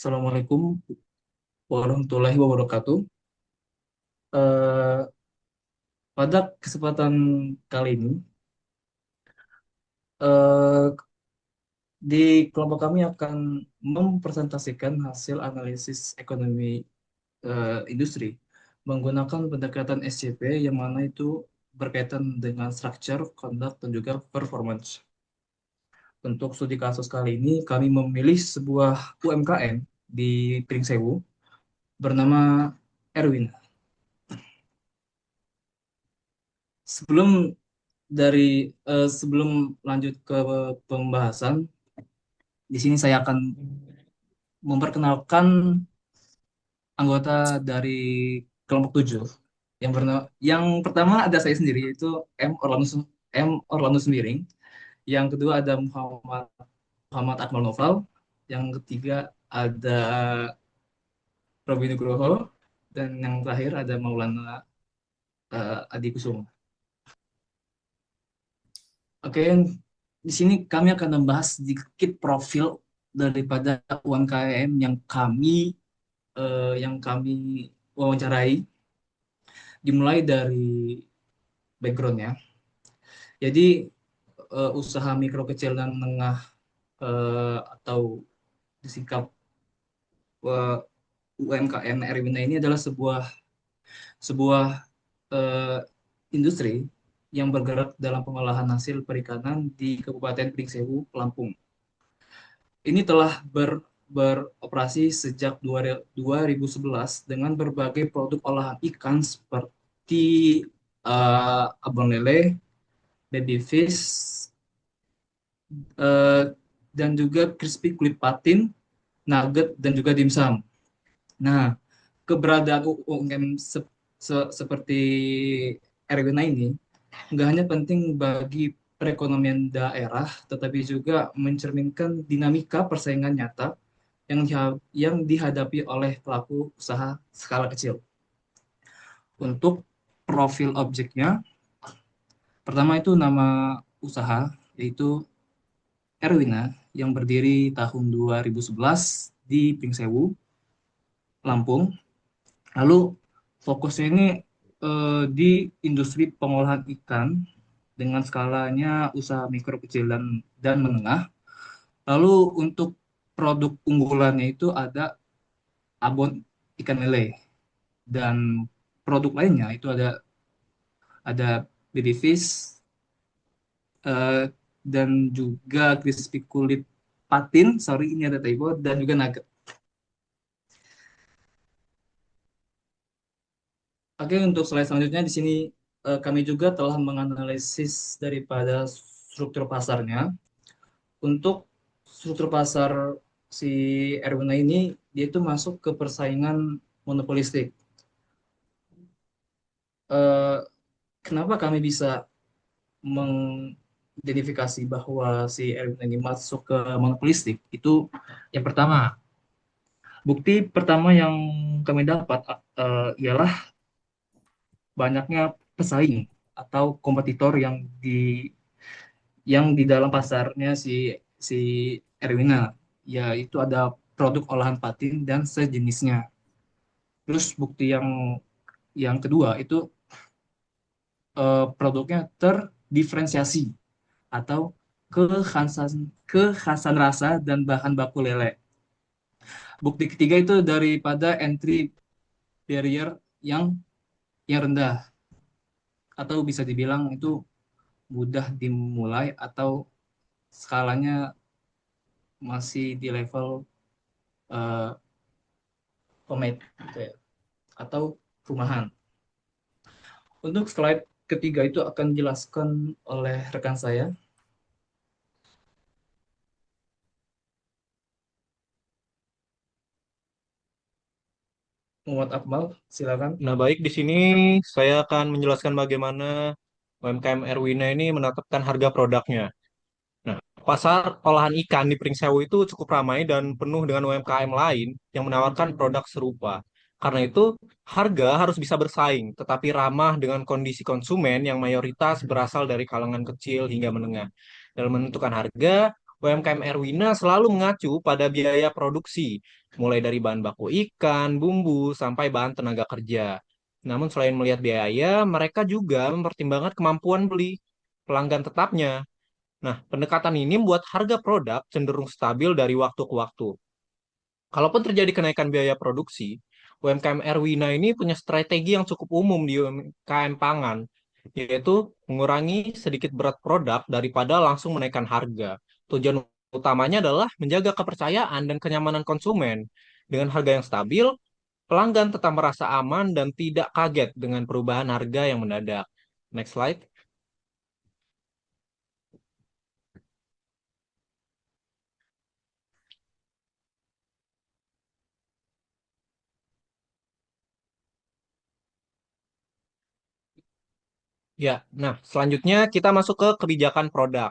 Assalamualaikum warahmatullahi wabarakatuh. Eh, Pada kesempatan kali ini, eh, di kelompok kami akan mempresentasikan hasil analisis ekonomi industri menggunakan pendekatan SCP yang mana itu berkaitan dengan structure, conduct, dan juga performance. Untuk studi kasus kali ini, kami memilih sebuah UMKM di Pringsewu bernama Erwin. Sebelum sebelum lanjut ke pembahasan, di sini saya akan memperkenalkan anggota dari kelompok 7. Yang pertama ada saya sendiri yaitu M Orlando Semiring. Yang kedua ada Muhammad Akmal Noval. Yang ketiga ada Robi Nugroho dan yang terakhir ada Maulana Adi Kusuma. Oke, di sini kami akan membahas sedikit profil daripada UMKM yang kami wawancarai, dimulai dari backgroundnya. Jadi usaha mikro kecil dan menengah atau disingkat UMKM Erwina ini adalah sebuah eh, industri yang bergerak dalam pengolahan hasil perikanan di Kabupaten Pringsewu, Lampung. Ini telah beroperasi sejak 2011 dengan berbagai produk olahan ikan seperti abon lele, baby fish, eh, dan juga crispy kulit patin, nugget, dan juga dimsum. Nah, keberadaan UMKM seperti Erwina ini nggak hanya penting bagi perekonomian daerah, tetapi juga mencerminkan dinamika persaingan nyata yang dihadapi oleh pelaku usaha skala kecil. Untuk profil objeknya, pertama itu nama usaha, yaitu Erwina, yang berdiri tahun 2011 di Pringsewu, Lampung. Lalu fokusnya ini di industri pengolahan ikan dengan skalanya usaha mikro kecil dan menengah. Lalu untuk produk unggulannya itu ada abon ikan lele dan produk lainnya itu ada baby fish eh, dan juga crispy kulit patin, sorry ini ada typo, dan juga nugget. Oke, untuk slide selanjutnya di sini kami juga telah menganalisis daripada struktur pasarnya. Untuk struktur pasar si Erwina ini, dia itu masuk ke persaingan monopolistik. Eh, Kenapa kami bisa mengidentifikasi bahwa si Erwin ini masuk ke monopolistik? Itu yang pertama. Bukti pertama yang kami dapat ialah banyaknya pesaing atau kompetitor yang di dalam pasarnya si Erwina, yaitu ada produk olahan patin dan sejenisnya. Terus bukti yang kedua itu produknya terdiferensiasi atau kekhasan rasa dan bahan baku lele. Bukti ketiga itu daripada entry barrier yang yang rendah atau bisa dibilang itu mudah dimulai atau skalanya masih di level uh, homemade gitu ya, atau rumahan. Untuk slide ketiga itu akan dijelaskan oleh rekan saya, Muhammad Akmal, silakan. Nah, baik di sini saya akan menjelaskan bagaimana UMKM Erwina ini menetapkan harga produknya. Nah, pasar olahan ikan di Pringsewu itu cukup ramai dan penuh dengan UMKM lain yang menawarkan produk serupa. Karena itu, harga harus bisa bersaing, tetapi ramah dengan kondisi konsumen yang mayoritas berasal dari kalangan kecil hingga menengah. Dalam menentukan harga, UMKM Erwina selalu mengacu pada biaya produksi, mulai dari bahan baku ikan, bumbu, sampai bahan tenaga kerja. Namun selain melihat biaya, mereka juga mempertimbangkan kemampuan beli pelanggan tetapnya. Nah, pendekatan ini membuat harga produk cenderung stabil dari waktu ke waktu. Kalaupun terjadi kenaikan biaya produksi, UMKM Erwina ini punya strategi yang cukup umum di UMKM pangan, yaitu mengurangi sedikit berat produk daripada langsung menaikkan harga. Tujuan utamanya adalah menjaga kepercayaan dan kenyamanan konsumen. Dengan harga yang stabil, pelanggan tetap merasa aman dan tidak kaget dengan perubahan harga yang mendadak. Next slide. Ya, nah selanjutnya kita masuk ke kebijakan produk.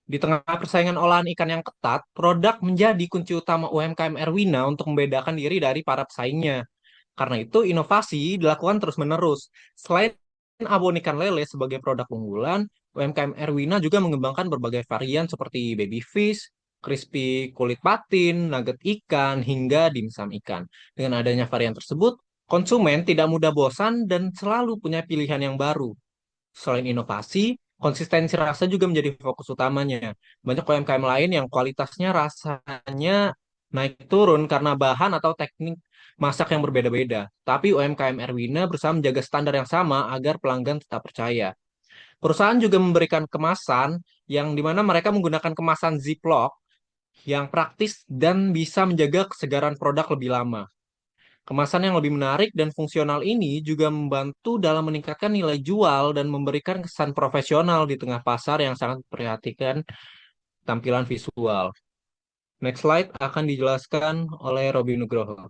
Di tengah persaingan olahan ikan yang ketat, produk menjadi kunci utama UMKM Erwina untuk membedakan diri dari para pesaingnya. Karena itu, inovasi dilakukan terus-menerus. Selain abon ikan lele sebagai produk unggulan, UMKM Erwina juga mengembangkan berbagai varian seperti baby fish, crispy kulit patin, nugget ikan, hingga dimsum ikan. Dengan adanya varian tersebut, konsumen tidak mudah bosan dan selalu punya pilihan yang baru. Selain inovasi, konsistensi rasa juga menjadi fokus utamanya. Banyak UMKM lain yang kualitasnya rasanya naik turun karena bahan atau teknik masak yang berbeda-beda. Tapi UMKM Erwina berusaha menjaga standar yang sama agar pelanggan tetap percaya. Perusahaan juga memberikan kemasan yang dimana mereka menggunakan kemasan Ziploc yang praktis dan bisa menjaga kesegaran produk lebih lama. Kemasan yang lebih menarik dan fungsional ini juga membantu dalam meningkatkan nilai jual dan memberikan kesan profesional di tengah pasar yang sangat memperhatikan tampilan visual. Next slide akan dijelaskan oleh Robi Nugroho.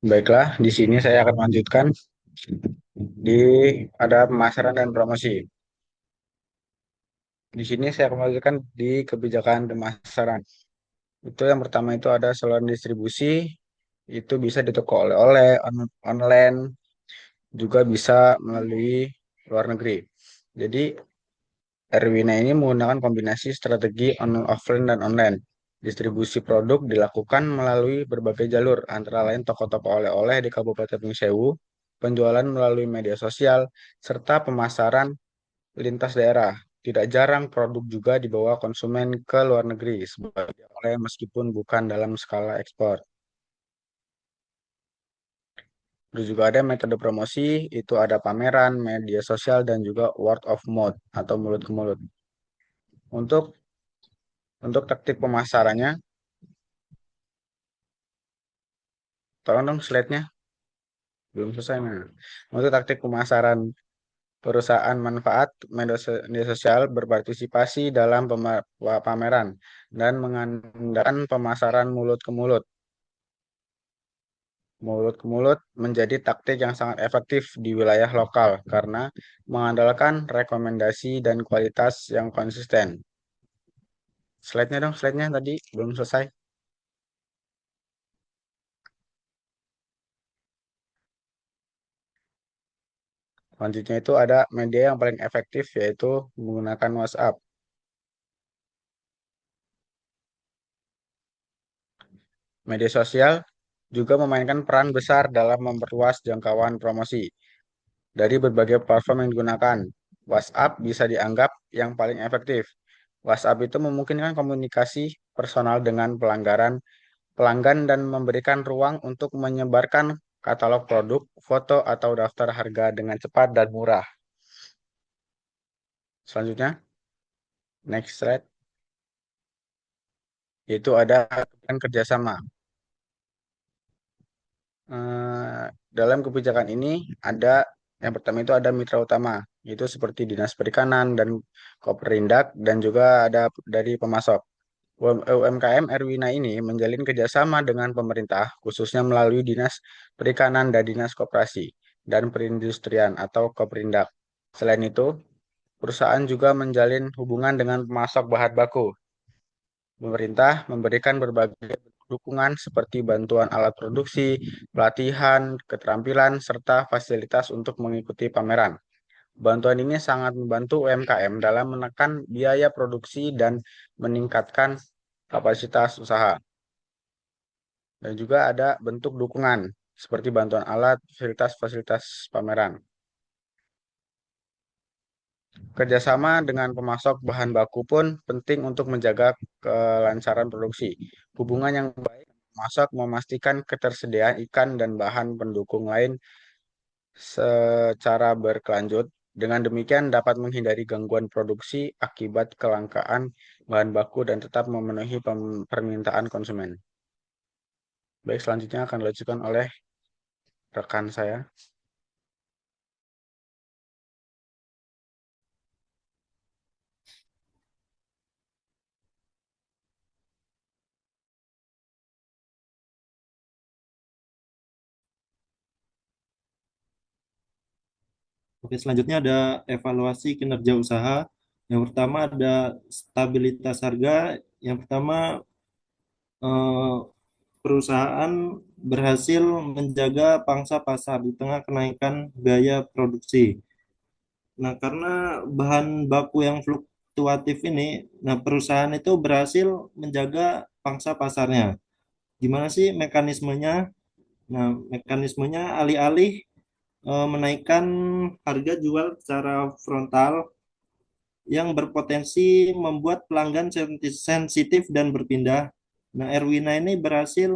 Baiklah, di sini saya akan lanjutkan di ada pemasaran dan promosi. Di sini saya akan lanjutkan di kebijakan pemasaran. Itu yang pertama itu ada saluran distribusi, itu bisa di toko oleh-oleh, online, juga bisa melalui luar negeri. Jadi Erwina ini menggunakan kombinasi strategi offline dan online. Distribusi produk dilakukan melalui berbagai jalur, antara lain toko-toko oleh-oleh di Kabupaten Sewu, penjualan melalui media sosial, serta pemasaran lintas daerah. Tidak jarang produk juga dibawa konsumen ke luar negeri sebagai oleh meskipun bukan dalam skala ekspor. Terus juga ada metode promosi, itu ada pameran, media sosial, dan juga word of mouth atau mulut ke mulut. Untuk untuk taktik pemasarannya, tolong dong slide-nya, belum selesai. Nah. Untuk taktik pemasaran perusahaan manfaat media sosial berpartisipasi dalam pameran dan mengandalkan pemasaran mulut ke mulut. Mulut ke mulut menjadi taktik yang sangat efektif di wilayah lokal karena mengandalkan rekomendasi dan kualitas yang konsisten. Slide-nya dong, slide-nya tadi belum selesai. Selanjutnya itu ada media yang paling efektif yaitu menggunakan WhatsApp. Media sosial juga memainkan peran besar dalam memperluas jangkauan promosi. Dari berbagai platform yang digunakan, WhatsApp bisa dianggap yang paling efektif. WhatsApp itu memungkinkan komunikasi personal dengan pelanggan dan memberikan ruang untuk menyebarkan katalog produk, foto, atau daftar harga dengan cepat dan murah. Selanjutnya, next slide, yaitu ada kerjasama. Dalam kebijakan ini ada yang pertama itu ada mitra utama, itu seperti Dinas Perikanan dan Koperindak dan juga ada dari pemasok. UMKM Erwina ini menjalin kerjasama dengan pemerintah, khususnya melalui Dinas Perikanan dan Dinas Koperasi dan Perindustrian atau Koperindak. Selain itu, perusahaan juga menjalin hubungan dengan pemasok bahan baku. Pemerintah memberikan berbagai dukungan seperti bantuan alat produksi, pelatihan, keterampilan, serta fasilitas untuk mengikuti pameran. Bantuan ini sangat membantu UMKM dalam menekan biaya produksi dan meningkatkan kapasitas usaha. Dan juga ada bentuk dukungan seperti bantuan alat, fasilitas-fasilitas pameran. Kerjasama dengan pemasok bahan baku pun penting untuk menjaga kelancaran produksi. Hubungan yang baik dengan pemasok memastikan ketersediaan ikan dan bahan pendukung lain secara berkelanjut. Dengan demikian dapat menghindari gangguan produksi akibat kelangkaan bahan baku dan tetap memenuhi permintaan konsumen. Baik, selanjutnya akan dilanjutkan oleh rekan saya. Oke, selanjutnya ada evaluasi kinerja usaha. Yang pertama ada stabilitas harga. Yang pertama, eh, perusahaan berhasil menjaga pangsa pasar di tengah kenaikan biaya produksi. Nah, karena bahan baku yang fluktuatif ini, nah perusahaan itu berhasil menjaga pangsa pasarnya. Gimana sih mekanismenya? Nah, mekanismenya alih-alih menaikkan harga jual secara frontal yang berpotensi membuat pelanggan sensitif dan berpindah. Nah, Erwina ini berhasil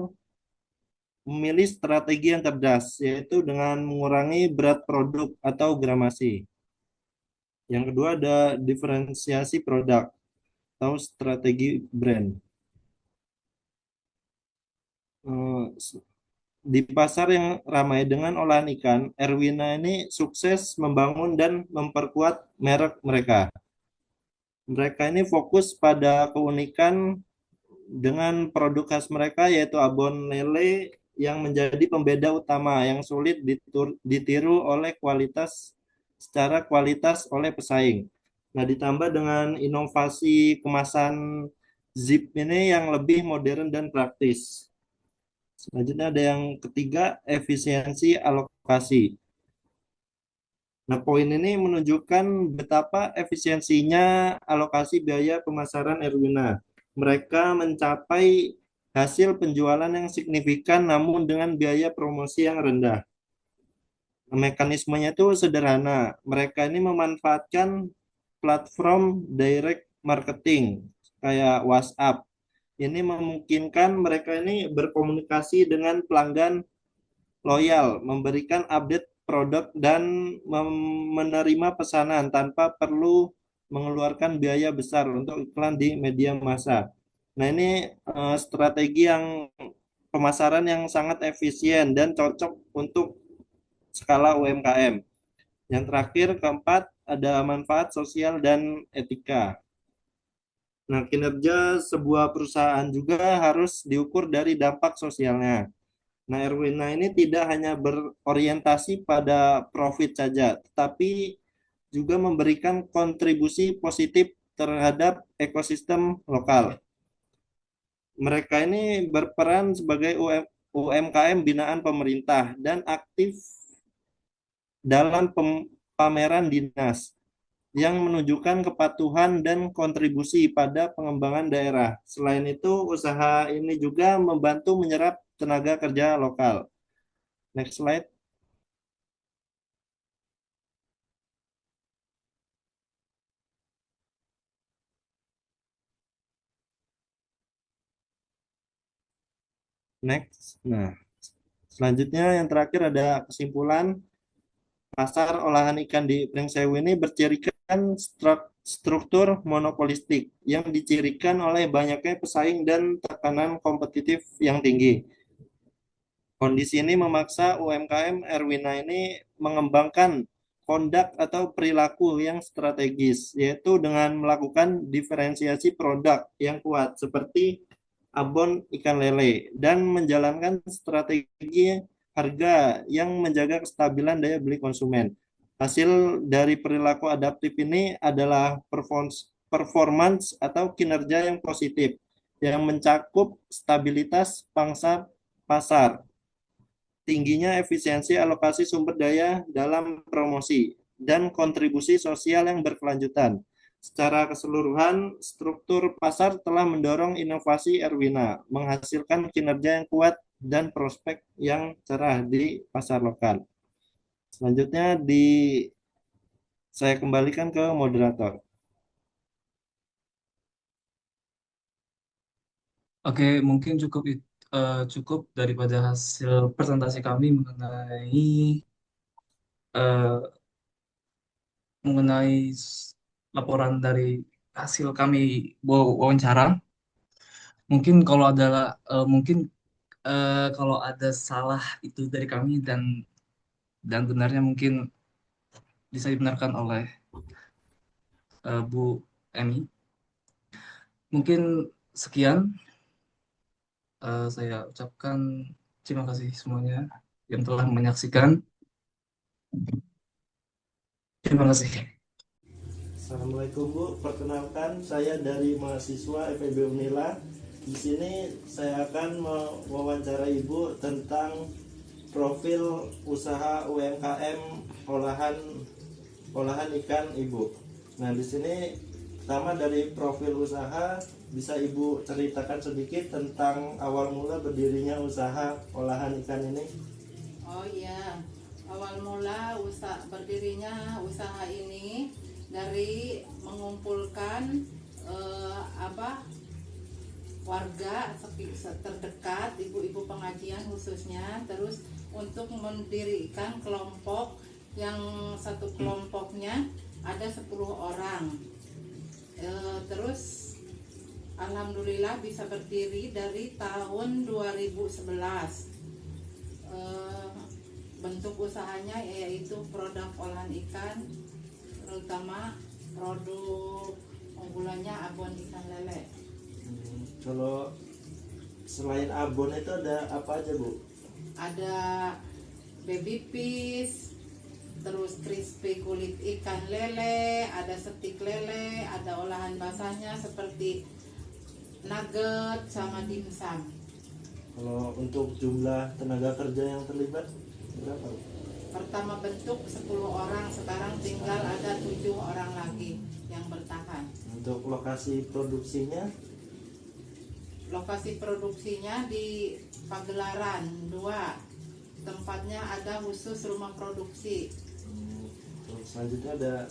memilih strategi yang cerdas, yaitu dengan mengurangi berat produk atau gramasi. Yang kedua ada diferensiasi produk atau strategi brand. Eh, Di pasar yang ramai dengan olahan ikan, Erwina ini sukses membangun dan memperkuat merek mereka. Mereka ini fokus pada keunikan dengan produk khas mereka yaitu abon lele yang menjadi pembeda utama yang sulit ditiru oleh kualitas oleh pesaing. Nah, ditambah dengan inovasi kemasan zip ini yang lebih modern dan praktis. Selanjutnya ada yang ketiga, efisiensi alokasi. Nah, poin ini menunjukkan betapa efisiensinya alokasi biaya pemasaran Erwina. Mereka mencapai hasil penjualan yang signifikan namun dengan biaya promosi yang rendah. Mekanismenya itu sederhana. Mereka ini memanfaatkan platform direct marketing kayak WhatsApp. Ini memungkinkan mereka ini berkomunikasi dengan pelanggan loyal, memberikan update produk dan menerima pesanan tanpa perlu mengeluarkan biaya besar untuk iklan di media massa. Nah, ini strategi yang pemasaran yang sangat efisien dan cocok untuk skala UMKM. Yang terakhir, keempat, ada manfaat sosial dan etika. Nah, kinerja sebuah perusahaan juga harus diukur dari dampak sosialnya. Nah, Erwina ini tidak hanya berorientasi pada profit saja, tetapi juga memberikan kontribusi positif terhadap ekosistem lokal. Mereka ini berperan sebagai UMKM binaan pemerintah dan aktif dalam pameran dinas yang menunjukkan kepatuhan dan kontribusi pada pengembangan daerah. Selain itu, usaha ini juga membantu menyerap tenaga kerja lokal. Next slide. Next. Nah, selanjutnya yang terakhir ada kesimpulan. Pasar olahan ikan di Pringsewu ini bercirikan struktur monopolistik yang dicirikan oleh banyaknya pesaing dan tekanan kompetitif yang tinggi. Kondisi ini memaksa UMKM Erwina ini mengembangkan kondak atau perilaku yang strategis, yaitu dengan melakukan diferensiasi produk yang kuat seperti abon ikan lele dan menjalankan strategi harga yang menjaga kestabilan daya beli konsumen. Hasil dari perilaku adaptif ini adalah performance atau kinerja yang positif yang mencakup stabilitas pangsa pasar, tingginya efisiensi alokasi sumber daya dalam promosi, dan kontribusi sosial yang berkelanjutan. Secara keseluruhan, struktur pasar telah mendorong inovasi Erwina, menghasilkan kinerja yang kuat dan prospek yang cerah di pasar lokal. Selanjutnya saya kembalikan ke moderator. Oke, mungkin cukup daripada hasil presentasi kami eh, laporan dari hasil kami wawancara. Mungkin kalau ada salah itu dari kami dan benarnya mungkin bisa dibenarkan oleh Bu Emi. Mungkin sekian saya ucapkan terima kasih semuanya yang telah menyaksikan. Terima kasih. Assalamualaikum Bu, perkenalkan saya dari mahasiswa FEB Unila. Di sini saya akan mewawancarai Ibu tentang profil usaha UMKM olahan ikan Ibu. Nah, di sini pertama dari profil usaha, bisa Ibu ceritakan sedikit tentang awal mula berdirinya usaha olahan ikan ini? Oh iya, awal mula berdirinya usaha ini dari mengumpulkan warga terdekat, ibu-ibu pengajian khususnya, terus untuk mendirikan kelompok yang satu kelompoknya ada 10 orang. Terus alhamdulillah bisa berdiri dari tahun 2011. Bentuk usahanya yaitu produk olahan ikan, terutama produk unggulannya abon ikan lele. Kalau selain abon itu ada apa aja Bu? Ada baby fish, terus crispy kulit ikan lele, ada stik lele, ada olahan basahnya seperti nugget sama dimsum. Kalau untuk jumlah tenaga kerja yang terlibat berapa? Pertama bentuk 10 orang, sekarang tinggal ada 7 orang lagi yang bertahan. Untuk lokasi produksinya? Lokasi produksinya di Pagelaran 2. Tempatnya ada khusus rumah produksi. Terus selanjutnya ada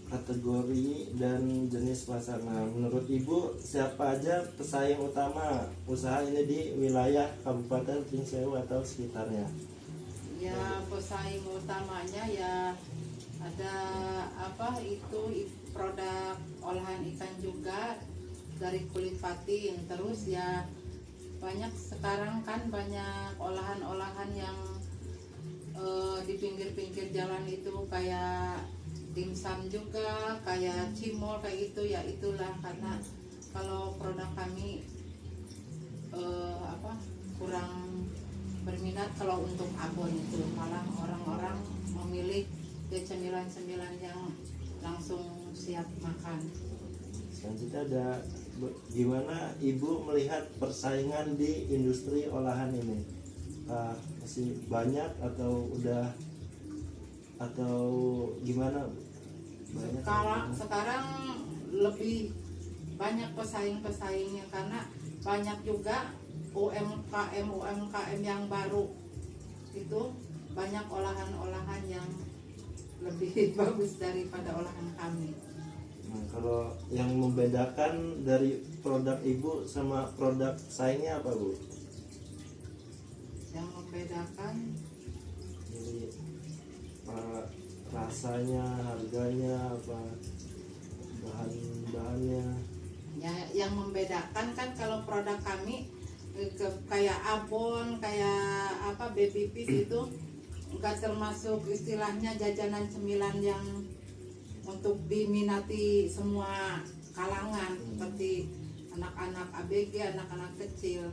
kategori dan jenis pasar. Nah, menurut Ibu siapa aja pesaing utama usaha ini di wilayah Kabupaten Pringsewu atau sekitarnya? Ya, pesaing utamanya ya ada produk olahan ikan juga dari kulit patin. Terus ya sekarang kan banyak olahan-olahan yang di pinggir-pinggir jalan itu kayak dimsum juga, kayak cimol kayak gitu ya. Itulah karena kalau produk kami kurang berminat kalau untuk abon itu, malah orang-orang memilih cemilan-cemilan yang langsung siap makan. Selanjutnya ada gimana Ibu melihat persaingan di industri olahan ini? Masih banyak atau gimana? Banyak. Sekarang lebih banyak pesaingnya karena banyak juga UMKM yang baru itu, banyak olahan-olahan yang lebih bagus daripada olahan kami. Nah, kalau yang membedakan dari produk Ibu sama produk saingnya apa Bu? Yang membedakan Jadi rasanya, harganya, apa bahan-bahannya? ya, yang membedakan kan kalau produk kami kayak abon, kayak baby fish itu enggak termasuk istilahnya jajanan cemilan yang untuk diminati semua kalangan, seperti anak-anak ABG, anak-anak kecil.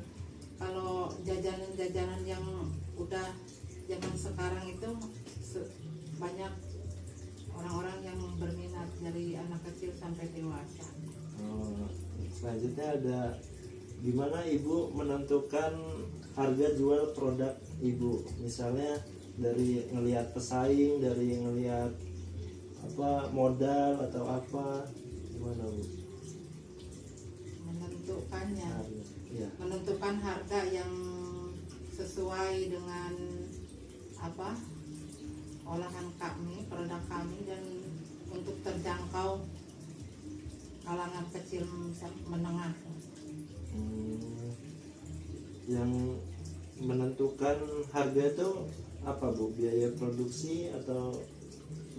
Kalau jajanan-jajanan yang udah zaman sekarang itu banyak orang-orang yang berminat dari anak kecil sampai dewasa. Oh, selanjutnya ada gimana Ibu menentukan harga jual produk Ibu? Misalnya dari ngelihat pesaing, dari ngelihat apa modal atau apa, gimana Bu? Menentukannya, Harga. Ya. menentukan harga yang sesuai dengan apa olahan kami, produk kami, dan untuk terjangkau kalangan kecil menengah. Yang menentukan harga itu apa Bu? Biaya produksi atau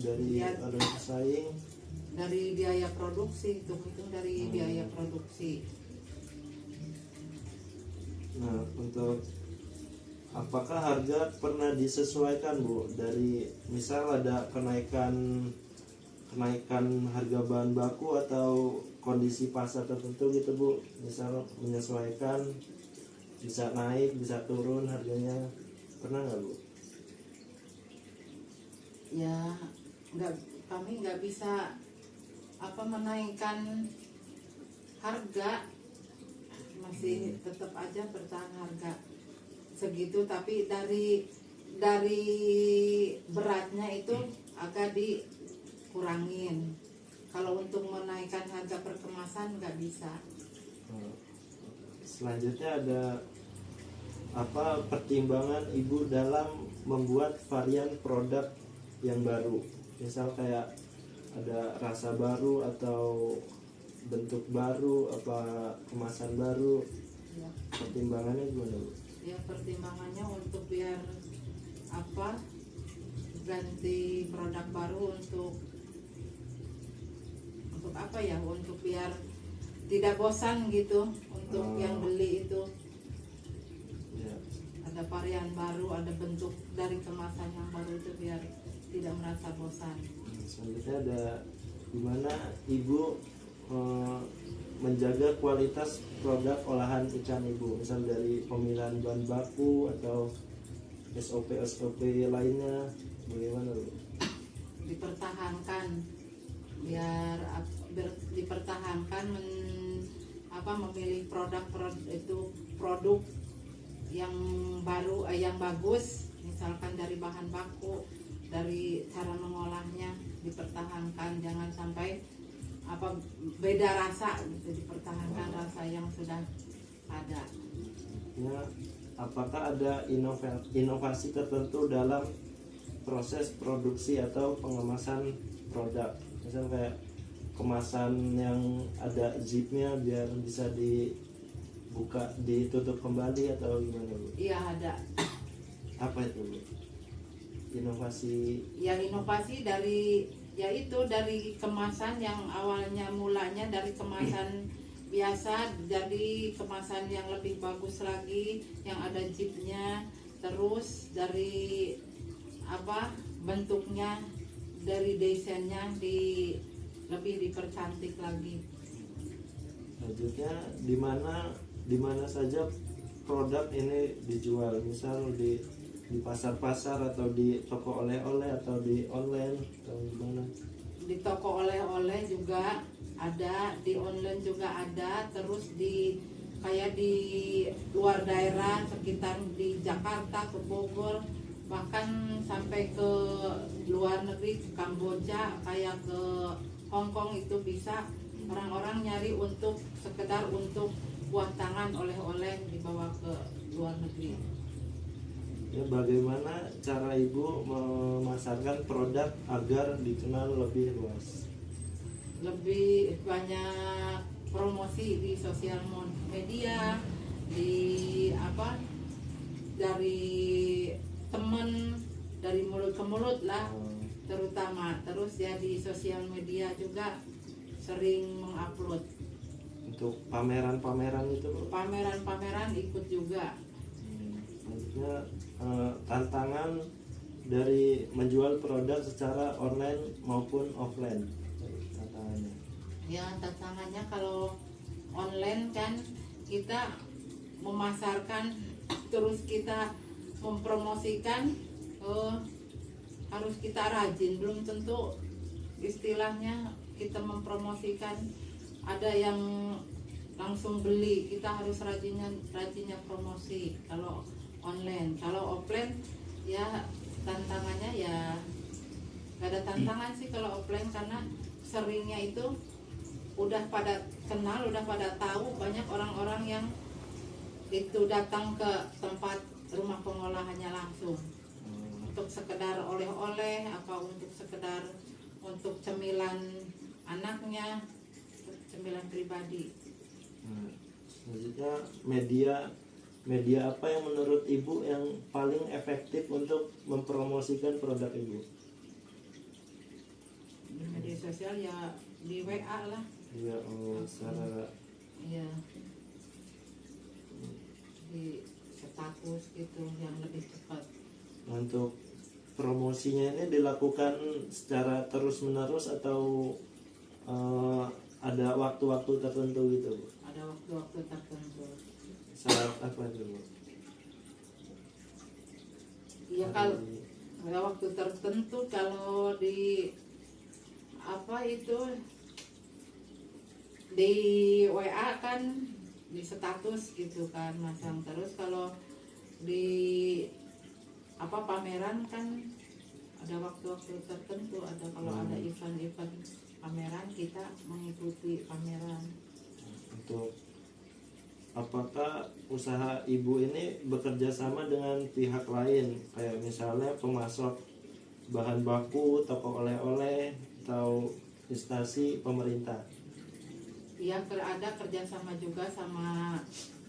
dari Ya. ada pesaing? Dari biaya produksi, itu dari biaya produksi. Nah, untuk apakah harga pernah disesuaikan Bu dari misal ada kenaikan harga bahan baku atau kondisi pasar tertentu gitu Bu, misal menyesuaikan, bisa naik bisa turun harganya, pernah nggak Bu? Ya, kami nggak bisa menaikkan harga, masih tetap aja bertahan harga segitu, tapi dari beratnya itu agak dikurangin. Kalau untuk menaikkan harga perkemasan nggak bisa. Selanjutnya ada apa pertimbangan Ibu dalam membuat varian produk yang baru, misal kayak ada rasa baru atau bentuk baru, apa kemasan baru, Ya, pertimbangannya gimana Bu? ya pertimbangannya untuk biar ganti produk baru untuk apa ya, untuk biar tidak bosan gitu untuk yang beli itu. Ya. Ada varian baru, ada bentuk dari kemasan yang baru itu biar tidak merasa bosan. Selanjutnya ada gimana Ibu menjaga kualitas produk olahan ikan Ibu, misal dari pemilihan bahan baku atau SOP lainnya, bagaimana Bu? Dipertahankan, biar dipertahankan memilih produk yang baru, yang bagus, misalkan dari bahan baku, dari cara mengolahnya dipertahankan, jangan sampai beda rasa gitu, dipertahankan rasa yang sudah ada. Ya, apakah ada inovasi tertentu dalam proses produksi atau pengemasan produk, misal kayak kemasan yang ada zipnya biar bisa dibuka, ditutup kembali atau gimana Bu? Iya ada. Apa itu Bu? Inovasi. Ya inovasi dari dari kemasan yang awalnya mulanya dari kemasan biasa jadi kemasan yang lebih bagus lagi, yang ada zipnya, terus dari bentuknya, dari desainnya lebih dipercantik lagi. Selanjutnya di mana saja produk ini dijual, misal di pasar-pasar atau di toko oleh-oleh atau di online atau gimana? Di toko oleh-oleh juga ada, di online juga ada, terus kayak di luar daerah sekitar di Jakarta, ke Bogor, bahkan sampai ke luar negeri, ke Kamboja, kayak ke Hong Kong itu bisa. Orang-orang nyari untuk sekedar untuk buah tangan, oleh-oleh dibawa ke luar negeri. Ya, bagaimana cara Ibu memasarkan produk agar dikenal lebih luas? Lebih banyak promosi di sosial media, dari temen, dari mulut ke mulut lah terutama. Terus ya di sosial media juga sering mengupload. Untuk pameran-pameran itu Bu? Pameran-pameran ikut juga. Selanjutnya tantangan dari menjual produk secara online maupun offline, tantangannya. Ya tantangannya kalau online kan kita memasarkan, terus kita mempromosikan, harus kita rajin, belum tentu istilahnya kita mempromosikan, ada yang langsung beli, kita harus rajinnya promosi kalau online. Kalau offline ya tantangannya ya gak ada tantangan sih kalau offline, karena seringnya itu udah pada kenal, udah pada tahu, banyak orang-orang yang itu datang ke tempat rumah pengolahannya langsung untuk sekedar oleh-oleh, apa untuk sekedar untuk cemilan anaknya, cemilan pribadi. Selanjutnya, media apa yang menurut Ibu yang paling efektif untuk mempromosikan produk Ibu? Di media sosial ya di WA lah. Ya, secara Iya. Di status gitu yang lebih cepat. untuk promosinya ini dilakukan secara terus-menerus atau ada waktu-waktu tertentu gitu, Bu? Ada waktu-waktu tertentu. Saat apa itu, Bu? Iya, kalau ada waktu tertentu, kalau di apa itu di WA kan di status gitu kan masang terus. Kalau di apa pameran kan ada waktu-waktu tertentu, ada kalau ada event-event pameran kita mengikuti pameran. Untuk apakah usaha Ibu ini bekerja sama dengan pihak lain, kayak misalnya pemasok bahan baku, toko oleh-oleh, atau instansi pemerintah? Iya, ada kerjasama juga sama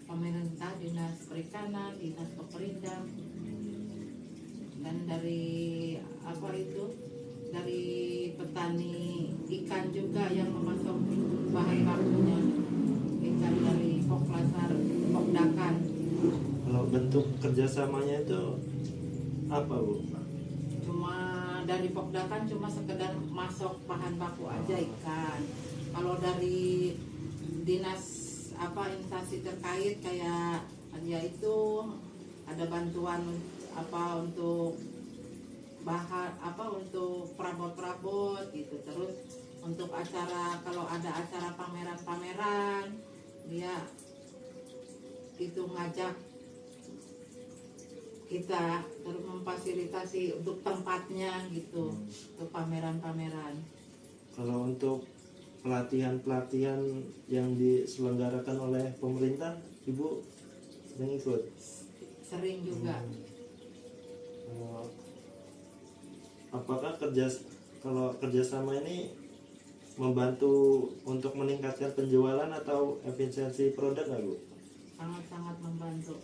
pemerintah, dinas perikanan, dinas Pemerintahan, dan dari apa itu dari petani ikan juga yang memasok bahan bakunya, ikan dari Poklasar, Pokdakan. Kalau bentuk kerjasamanya itu apa, Bu? Cuma dari Pokdakan cuma sekedar masuk bahan baku aja ikan. Kalau dari dinas apa instansi terkait kayak ya itu ada bantuan apa untuk bahan apa untuk perabot-perabot gitu. Terus untuk acara, kalau ada acara pameran-pameran dia itu ngajak kita terus memfasilitasi untuk tempatnya gitu untuk pameran-pameran. Kalau untuk pelatihan-pelatihan yang diselenggarakan oleh pemerintah, Ibu sering ikut? Sering juga. Apakah kalau kerjasama ini membantu untuk meningkatkan penjualan atau efisiensi produk nggak, Bu? Sangat-sangat membantu.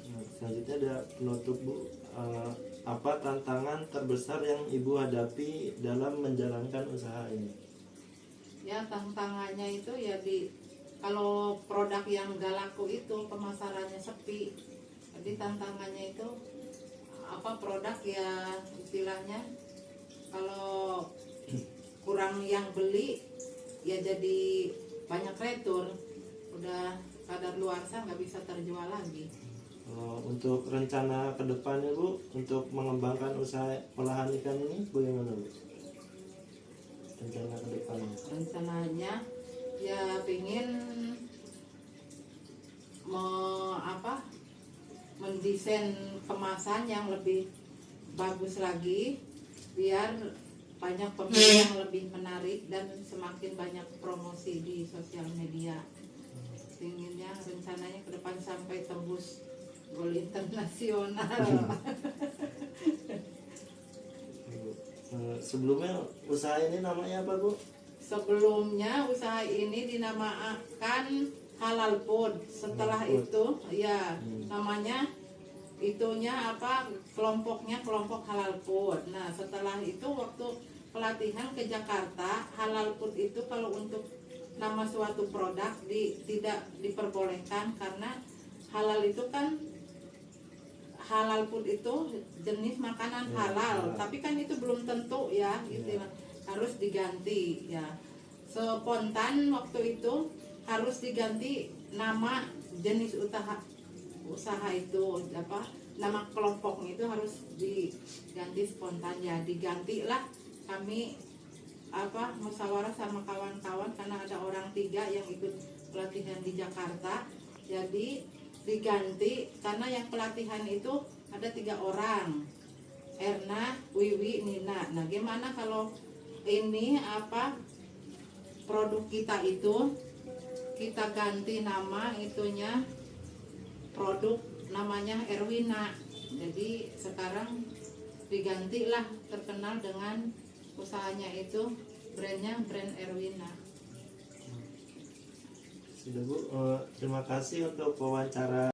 Nah, selanjutnya ada penutup, Bu. Apa tantangan terbesar yang Ibu hadapi dalam menjalankan usaha ini? Ya tantangannya itu ya kalau produk yang gak laku itu pemasarannya sepi. Jadi tantangannya itu apa produk ya istilahnya kalau kurang yang beli ya jadi banyak retur, udah kadar luarsa nggak bisa terjual lagi. Untuk rencana ke depannya, Bu, untuk mengembangkan usaha olahan ikan ini bagaimana, Bu? Rencana ke depannya? Rencananya ya pingin mendesain kemasan yang lebih bagus lagi biar banyak pembeli yang lebih menarik dan semakin banyak promosi di sosial media. Inginnya rencananya ke depan sampai tembus gol internasional. Sebelumnya usaha ini namanya apa, Bu? Sebelumnya usaha ini dinamakan Halal Food. Setelah itu ya namanya itunya apa kelompok Halal Food. Nah setelah itu waktu pelatihan ke Jakarta, Halal Food itu kalau untuk nama suatu produk tidak diperbolehkan karena halal itu kan halal food itu jenis makanan halal, tapi kan itu belum tentu ya gitu, harus diganti ya. Spontan waktu itu harus diganti nama jenis usaha itu apa nama kelompoknya itu harus diganti spontan ya, digantilah kami musyawarah sama kawan-kawan karena ada orang 3 yang ikut pelatihan di Jakarta, jadi diganti karena yang pelatihan itu ada 3 orang, Erna, Wiwi, Nina. Nah gimana kalau ini produk kita itu kita ganti nama itunya, produk namanya Erwina, jadi sekarang digantilah terkenal dengan usahanya itu, brandnya brand Erwina. Sudah Bu, terima kasih untuk wawancara